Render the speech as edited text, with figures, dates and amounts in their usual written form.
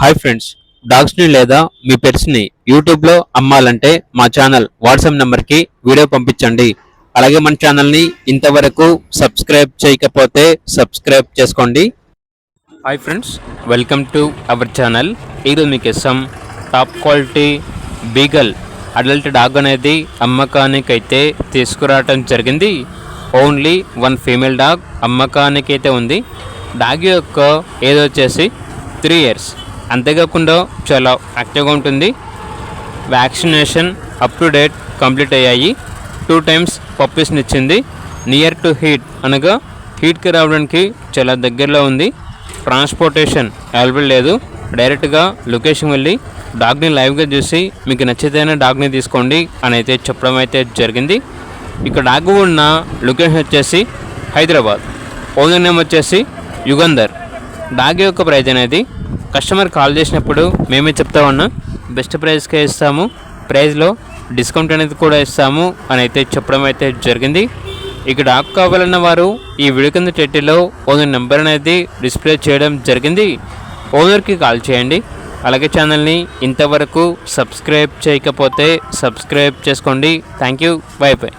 Hi friends, డాగ్స్ని లేదా మీ పెట్స్ని యూట్యూబ్లో అమ్మాలంటే మా ఛానల్ వాట్సాప్ నెంబర్కి వీడియో పంపించండి. అలాగే మన ఛానల్ని ఇంతవరకు సబ్స్క్రైబ్ చేయకపోతే సబ్స్క్రైబ్ చేసుకోండి. Hi friends, welcome to our channel. ఈరోజు మీకు ఇస్తాం top quality beagle adult dog అనేది అమ్మకానికైతే తీసుకురావటం జరిగింది. ఓన్లీ వన్ ఫీమేల్ డాగ్ అమ్మకానికైతే ఉంది. డాగ్ యొక్క ఏజ్ వచ్చేసి 3 years. అంతేకాకుండా చాలా యాక్టివ్గా ఉంటుంది. Vaccination up to date complete అయ్యాయి. 2 times పప్పీస్ని ఇచ్చింది. నియర్ టు హీట్ అనగా హీట్కి రావడానికి చాలా దగ్గరలో ఉంది. ట్రాన్స్పోర్టేషన్ అవైలబుల్ లేదు. డైరెక్ట్గా లొకేషన్ వెళ్ళి డాగ్ని లైవ్గా చూసి మీకు నచ్చితేనే డాగ్ని తీసుకోండి అని అయితే చెప్పడం అయితే జరిగింది. ఇక్కడ డాగ్ ఉన్న లొకేషన్ వచ్చేసి హైదరాబాద్. ఓనర్ నేమ్ వచ్చేసి యుగంధర్. డాగ్ యొక్క ప్రైజ్ అనేది కస్టమర్ కాల్ చేసినప్పుడు మేమే చెప్తామన్నా బెస్ట్ ప్రైస్కే ఇస్తాము, ప్రైస్లో డిస్కౌంట్ అనేది కూడా ఇస్తాము అని అయితే చెప్పడం అయితే జరిగింది. ఇక డాగ్ కావాలన్న వారు ఈ వీడియో కింద టైటిల్లో ఓనర్ నెంబర్ అనేది డిస్ప్లే చేయడం జరిగింది. ఓనర్కి కాల్ చేయండి. అలాగే ఛానల్ని ఇంతవరకు సబ్స్క్రైబ్ చేయకపోతే సబ్స్క్రైబ్ చేసుకోండి. Thank you, by by.